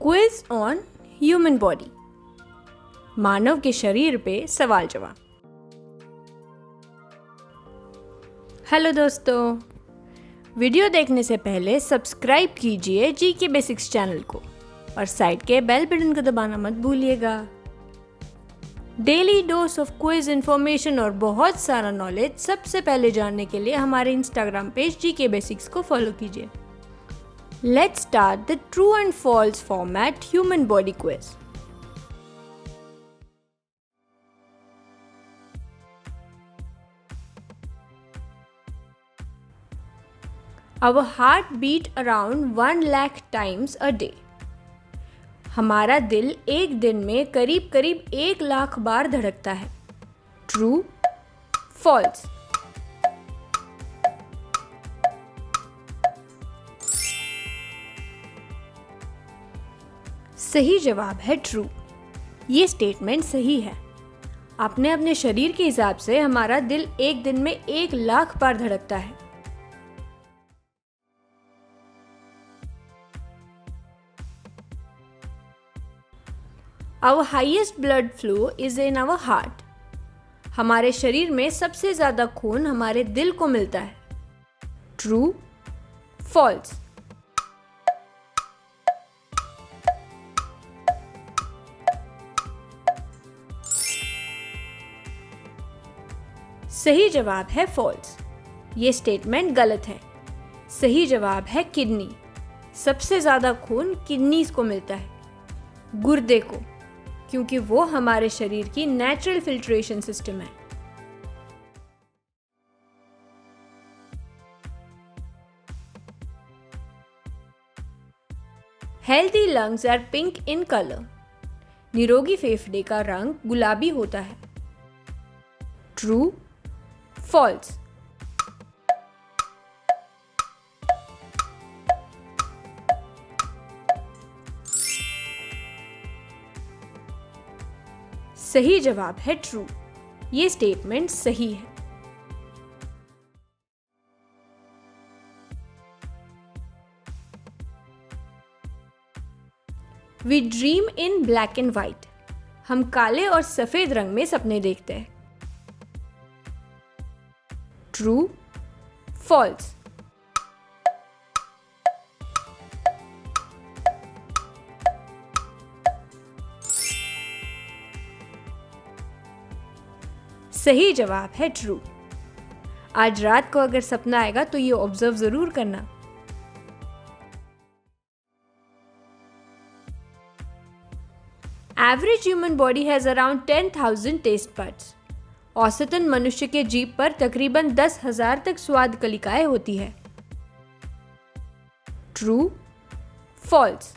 Quiz on human body, मानव के शरीर पे सवाल जवाब। हेलो दोस्तों, वीडियो देखने से पहले सब्सक्राइब कीजिए जीके बेसिक्स चैनल को और साइड के बेल बटन को दबाना मत भूलिएगा। Daily dose of quiz information और बहुत सारा नॉलेज सबसे पहले जानने के लिए हमारे इंस्टाग्राम पेज जीके बेसिक्स को फॉलो कीजिए। Let's start the true and false format human body quiz. Our heart beat around 1 lakh times a day. हमारा दिल एक दिन में करीब 1 लाख बार धड़कता है। True, false. सही जवाब है ट्रू। ये स्टेटमेंट सही है। आपने अपने शरीर के हिसाब से हमारा दिल एक दिन में 1 लाख बार धड़कता है। Our highest blood flow is in our heart. हमारे शरीर में सबसे ज्यादा खून हमारे दिल को मिलता है। True, false. सही जवाब है फॉल्स। ये स्टेटमेंट गलत है। सही जवाब है किडनी। सबसे ज़्यादा खून किडनीज को मिलता है, गुर्दे को, क्योंकि वो हमारे शरीर की नेचुरल फिल्ट्रेशन सिस्टम है। Healthy lungs are pink in colour. निरोगी फेफड़े का रंग गुलाबी होता है। True, false. सही जवाब है ट्रू। ये स्टेटमेंट सही है। We dream in black and white. हम काले और सफेद रंग में सपने देखते हैं। True, false. सही जवाब है ट्रू। आज रात को अगर सपना आएगा तो ये ऑब्जर्व जरूर करना। Average human body has around 10,000 taste buds. औसतन मनुष्य के जीभ पर तकरीबन 10,000 तक स्वाद कलिकाएं होती है। True, false.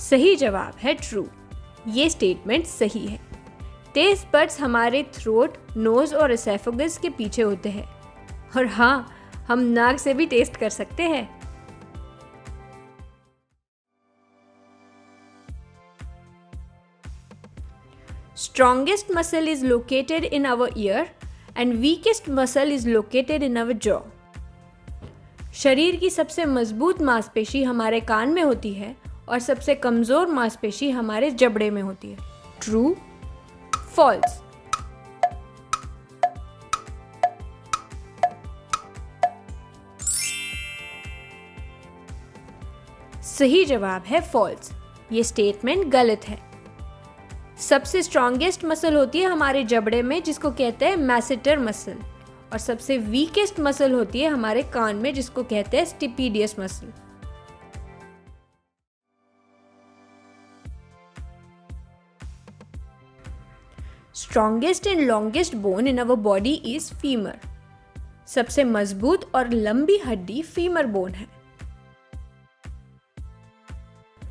सही जवाब है ट्रू। ये स्टेटमेंट सही है। टेस्ट बड्स हमारे थ्रोट, नोज और एसेफेगस के पीछे होते हैं। और हाँ, हम नाक से भी टेस्ट कर सकते हैं। Strongest muscle is located in our ear and weakest muscle is located in our jaw. शरीर की सबसे मजबूत मांसपेशी हमारे कान में होती है और सबसे कमजोर मांसपेशी हमारे जबड़े में होती है। True, false. सही जवाब है फॉल्स। ये स्टेटमेंट गलत है। सबसे स्ट्रॉन्गेस्ट मसल होती है हमारे जबड़े में, जिसको कहते हैं मैसेटर मसल, और सबसे वीकेस्ट मसल होती है हमारे कान में, जिसको कहते हैं stapedius muscle. Strongest and longest bone in our body is femur. सबसे मजबूत और लंबी हड्डी फीमर बोन है।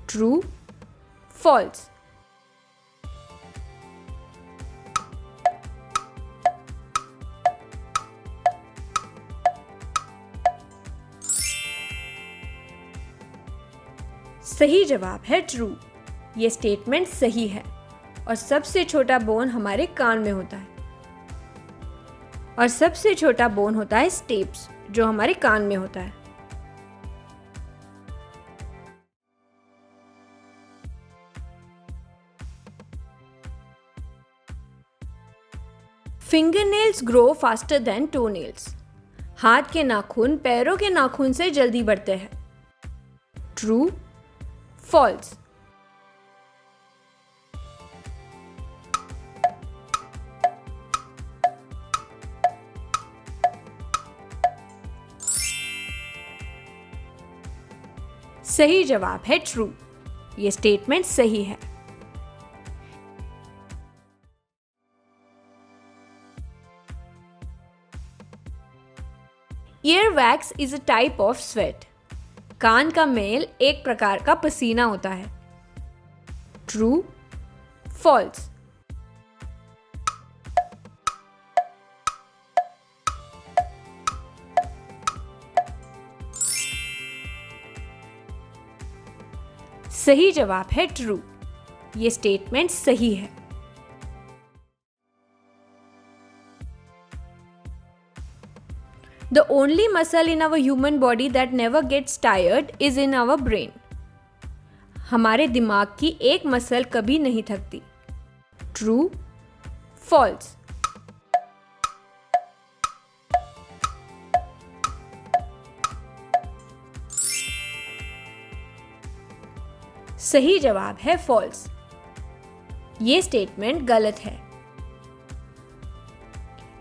True, false. सही जवाब है ट्रू। ये स्टेटमेंट सही है और सबसे छोटा बोन हमारे कान में होता है। और सबसे छोटा बोन होता है स्टेप्स, जो हमारे कान में होता है। फिंगरनेल्स ग्रो फास्टर देन टोनेल्स। हाथ के नाखून पैरों के नाखून से जल्दी बढ़ते हैं। True, false. सही जवाब है ट्रू। ये स्टेटमेंट सही है। Earwax is a type of sweat. कान का मेल एक प्रकार का पसीना होता है। True, false. सही जवाब है ट्रू। ये स्टेटमेंट सही है। The only muscle in our human body that never gets tired is in our brain. हमारे दिमाग की एक मसल कभी नहीं थकती। True, false. सही जवाब है false. ये स्टेटमेंट गलत है।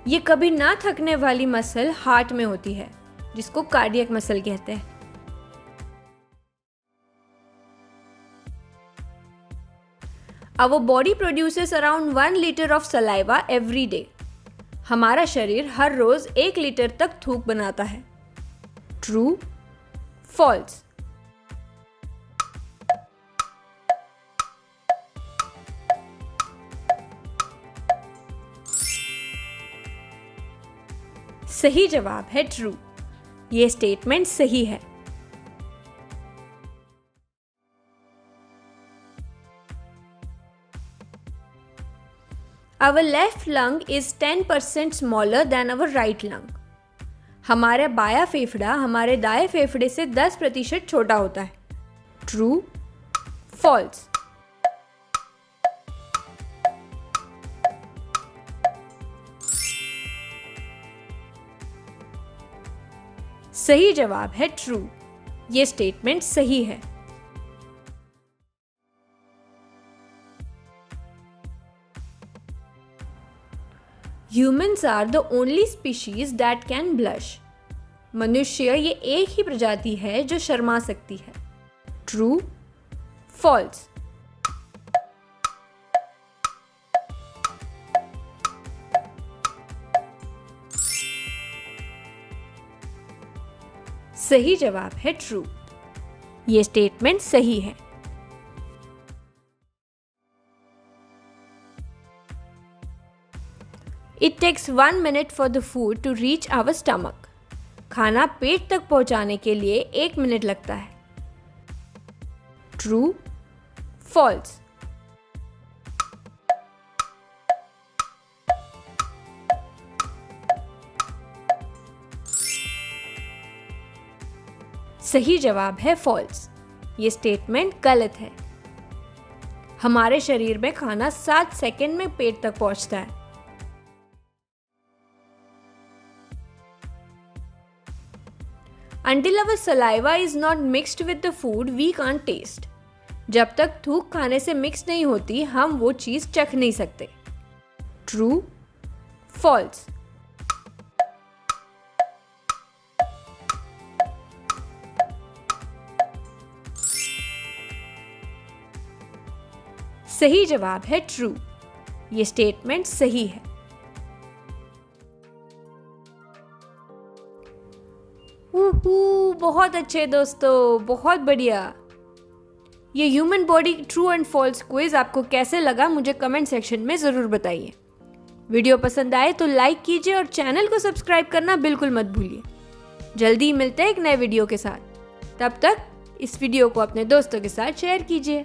ये कभी ना थकने वाली मसल हार्ट में होती है, जिसको कार्डियक मसल कहते हैं। Our body produces around 1 liter of saliva every day. हमारा शरीर हर रोज 1 लीटर तक थूक बनाता है। True, false. सही जवाब है ट्रू। ये स्टेटमेंट सही है। Our left lung is 10% smaller than our right lung. हमारा बायां फेफड़ा हमारे दाएं फेफड़े से 10% छोटा होता है। True, false. सही जवाब है ट्रू। ये स्टेटमेंट सही है। Humans are the only species that can blush. मनुष्य ये एक ही प्रजाति है जो शर्मा सकती है। True, false. सही जवाब है ट्रू। ये स्टेटमेंट सही है। It takes 1 minute for the food to reach our stomach. खाना पेट तक पहुंचाने के लिए 1 मिनट लगता है। True, false. सही जवाब है फॉल्स। ये स्टेटमेंट गलत है। हमारे शरीर में खाना 7 सेकंड में पेट तक पहुंचता है। Until our saliva is not mixed with the food, we can't taste. जब तक थूक खाने से मिक्स नहीं होती, हम वो चीज चख नहीं सकते। True, false. सही जवाब है ट्रू। ये स्टेटमेंट सही है। बहुत अच्छे दोस्तों, बहुत बढ़िया। ये human body true and false quiz आपको कैसे लगा मुझे कमेंट सेक्शन में ज़रूर बताइए। वीडियो पसंद आए तो लाइक कीजिए और चैनल को सब्सक्राइब करना बिल्कुल मत भूलिए। जल्दी मिलते हैं एक नए वीडियो के साथ। तब तक इस वीडियो को अपने दोस्तों के साथ शेयर कीजिए।